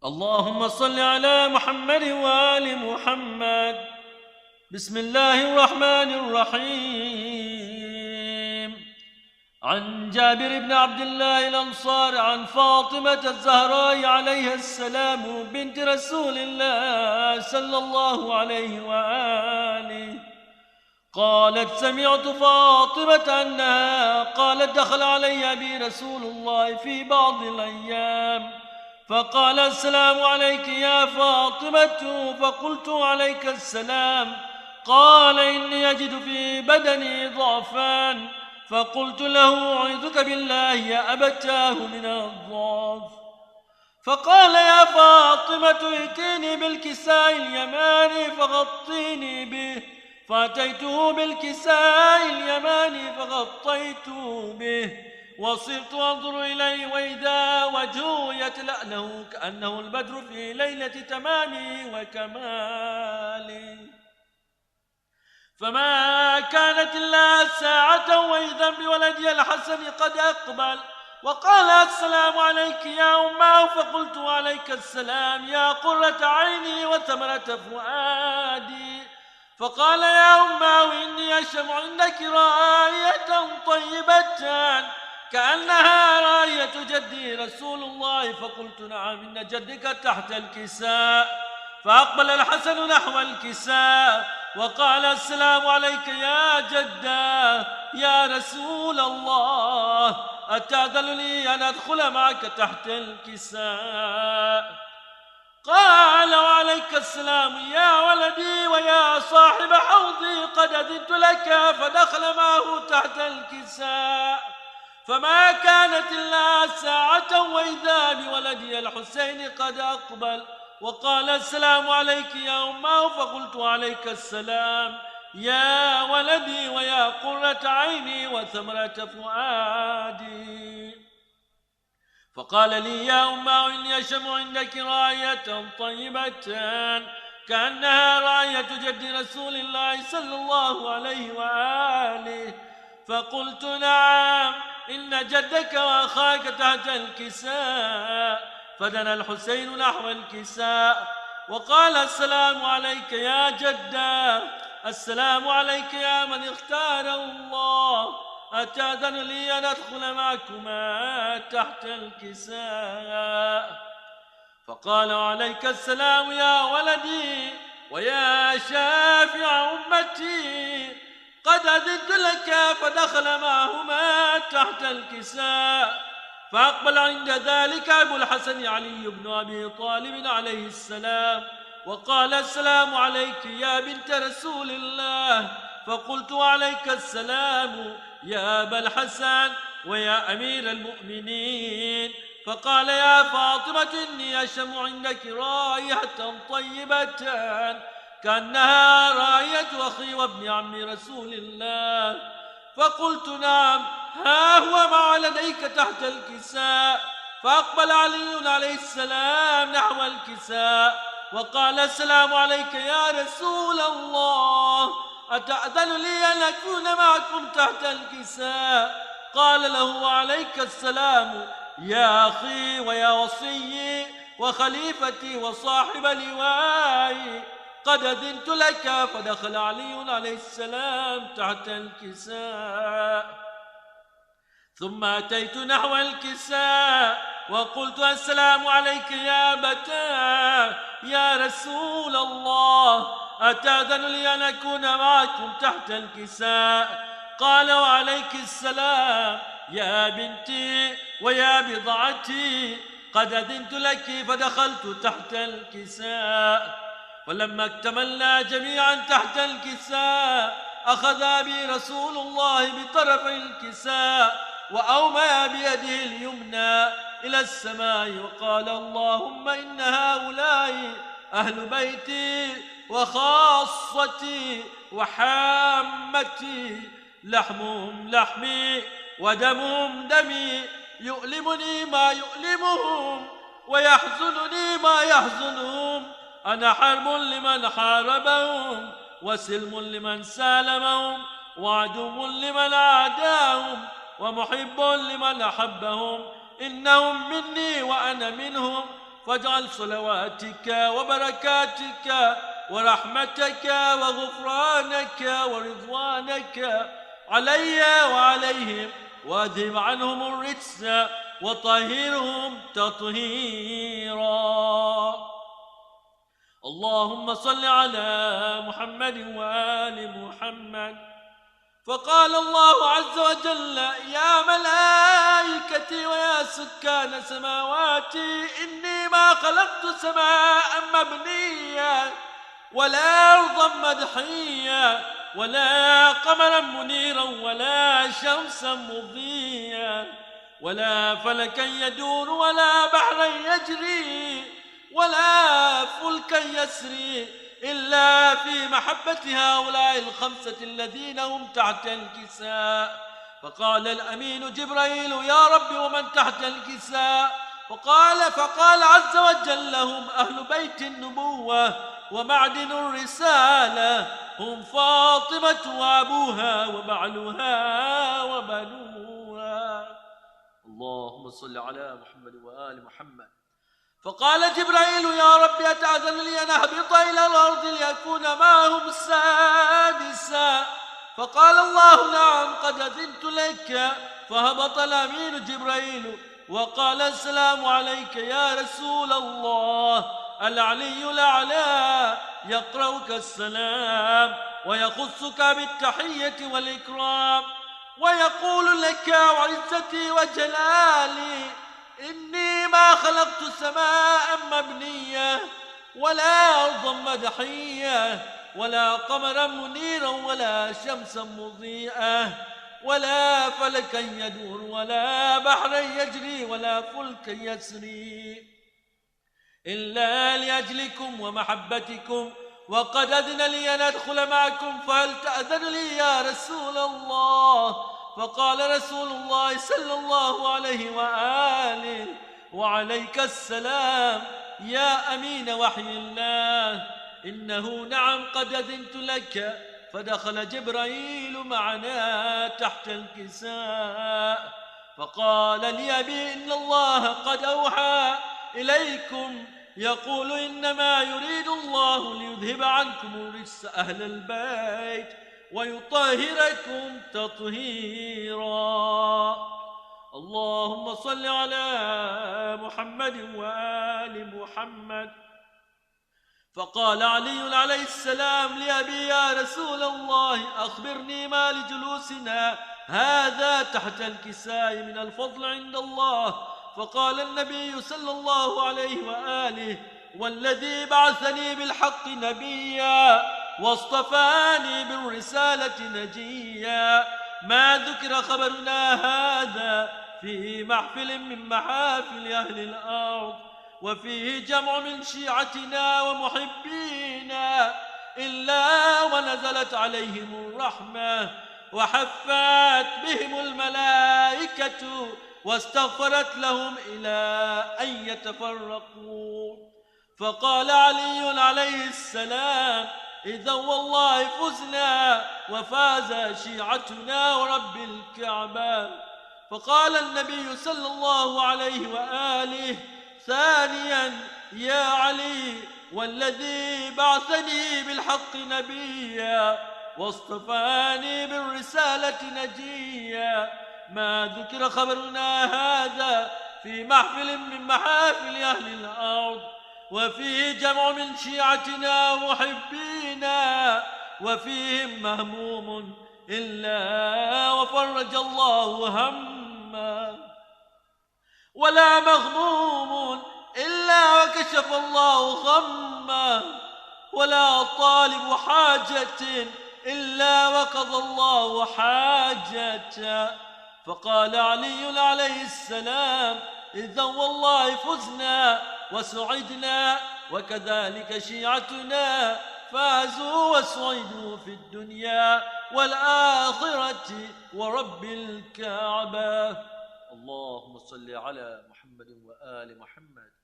اللهم صل على محمد وآل محمد. بسم الله الرحمن الرحيم. عن جابر بن عبد الله الأنصاري عن فاطمة الزهراء عليها السلام بنت رسول الله صلى الله عليه وآله قالت: سمعت فاطمة أنها قالت: دخل علي أبي رسول الله في بعض الأيام فقال: السلام عليك يا فاطمة. فقلت: عليك السلام. قال: إني أجد في بدني ضعفان. فقلت له: أعوذك بالله يا أبتاه من الضعف. فقال: يا فاطمة ائتيني بالكساء اليماني فغطيني به. فأتيته بالكساء اليماني فغطيته به وصرت أنظر إليه وإذا وجهه يتلأله كأنه البدر في ليلة تمامه وكماله. فما كانت إلا ساعة وإذا بولدي الحسن قد أقبل وقال: السلام عليك يا أمه. فقلت: عليك السلام يا قرة عيني وثمرة فؤادي. فقال: يا أمه إني أشم عندك راية طيبة كأنها راية جدي رسول الله. فقلت: نعم إن جدك تحت الكساء. فأقبل الحسن نحو الكساء وقال: السلام عليك يا جدا يا رسول الله، أتأذن لي أن أدخل معك تحت الكساء؟ قال: وعليك السلام يا ولدي ويا صاحب حوضي، قد أذنت لك. فدخل معه تحت الكساء. فما كانت إلا ساعة وإذا بولدي الحسين قد أقبل وقال: السلام عليك يا أمه. فقلت: عليك السلام يا ولدي ويا قرة عيني وثمرة فؤادي. فقال لي: يا أمه إني أشم عندك راية طيبة كأنها راية جد رسول الله صلى الله عليه وآله. فقلت: نعم إن جدك وأخاك تحت الكساء. فدنا الحسين نحو الكساء وقال: السلام عليك يا جدا، السلام عليك يا من اختاره الله، أتأذن لي أن أدخل معكما تحت الكساء؟ فقال: عليك السلام يا ولدي ويا شافع أمتي، قد أذنت لك. فدخل معهما تحت الكساء. فأقبل عند ذلك أبو الحسن علي بن أبي طالب عليه السلام وقال: السلام عليك يا بنت رسول الله. فقلت: عليك السلام يا أبا الحسن ويا أمير المؤمنين. فقال: يا فاطمة إني أشم عندك رائحة طيبة كأنها راية أخي وابن عم رسول الله. فقلت: نعم ها هو ما لديك تحت الكساء. فأقبل علي عليه السلام نحو الكساء وقال: السلام عليك يا رسول الله، أتأذن لي أن أكون معكم تحت الكساء؟ قال له: عليك السلام يا أخي ويا وصيي وخليفتي وصاحب لوائي، قد أذنت لك. فدخل علي عليه السلام تحت الكساء. ثم أتيت نحو الكساء وقلت: السلام عليك يا أبتاه يا رسول الله، أتأذن لي أن أكون معكم تحت الكساء؟ قال: وعليك السلام يا بنتي ويا بضعتي، قد أذنت لك. فدخلت تحت الكساء. ولما اكتملنا جميعا تحت الكساء أخذ أبي رسول الله بطرف الكساء وأومى بيده اليمنى إلى السماء وقال: اللهم إن هؤلاء أهل بيتي وخاصتي وحامتي، لحمهم لحمي ودمهم دمي، يؤلمني ما يؤلمهم ويحزنني ما يحزنهم. أنا حرب لمن حاربهم وسلم لمن سالمهم وعدو لمن عاداهم ومحب لمن أحبهم. إنهم مني وأنا منهم، فاجعل صلواتك وبركاتك ورحمتك وغفرانك ورضوانك علي وعليهم، واذهب عنهم الرجس وطهرهم تطهيرا. اللهم صل على محمد وآل محمد. فقال الله عز وجل: يا ملائكتي ويا سكان سماواتي، إني ما خلقت سماء مبنيا ولا أرضا مدحيا ولا قمرا منيرا ولا شمسا مضيا ولا فلكا يدور ولا بحرا يجري ولا فلكا يسري إلا في محبة هؤلاء الخمسة الذين هم تحت الكساء. فقال الأمين جبريل: يا رب ومن تحت الكساء؟ فقال عز وجل: هم أهل بيت النبوة ومعدن الرسالة، هم فاطمة وأبوها وبعلها وبنوها. اللهم صل على محمد وآل محمد. فقال جبريل: يا رب أتأذن لي أن أهبط إلى الأرض ليكون معهم سادسا؟ فقال الله: نعم قد أذنت لك. فهبط الأمين جبريل وقال: السلام عليك يا رسول الله. العلي الأعلى يقرأك السلام ويخصك بالتحية والإكرام ويقول لك: وعزتي وجلالي إني ما خلقت سماء مبنية ولا أرضا مدحية ولا قمرا منيرا ولا شمسا مضيئة ولا فلكا يدور ولا بحرا يجري ولا فلكا يسري إلا لأجلكم ومحبتكم، وقد أذن لي أن أدخل معكم، فهل تأذن لي يا رسول الله؟ فقال رسول الله صلى الله عليه وآله: وعليك السلام يا أمين وحي الله، إنه نعم قد أذنت لك. فدخل جبريل معنا تحت الكساء فقال لأبي: إن الله قد أوحى إليكم يقول: إنما يريد الله ليذهب عنكم الرجس أهل البيت ويطهركم تطهيرا. اللهم صل على محمد وآل محمد. فقال علي عليه السلام لأبي: يا رسول الله، أخبرني ما لجلوسنا هذا تحت الكساء من الفضل عند الله. فقال النبي صلى الله عليه وآله: والذي بعثني بالحق نبيا واصطفاني بالرسالة نجيا، ما ذكر خبرنا هذا في محفل من محافل أهل الأرض وفيه جمع من شيعتنا ومحبينا إلا ونزلت عليهم الرحمة وحفت بهم الملائكة واستغفرت لهم إلى أن يتفرقوا. فقال علي عليه السلام: إذا والله فزنا وفاز شيعتنا ورب الكعبة. فقال النبي صلى الله عليه وآله: ثانيا يا علي، والذي بعثني بالحق نبيا واصطفاني بالرسالة نجيا، ما ذكر خبرنا هذا في محفل من محافل أهل الأرض وفيه جمع من شيعتنا ومحبينا وفيهم مهموم إلا وفرج الله همه، ولا مغموم إلا وكشف الله غمه، ولا طالب حاجة إلا وقضى الله حاجته. فقال علي عليه السلام: إذا والله فزنا وسعدنا، وكذلك شيعتنا فازوا وسعدوا في الدنيا والآخرة ورب الكعبة. اللهم صل على محمد وآل محمد.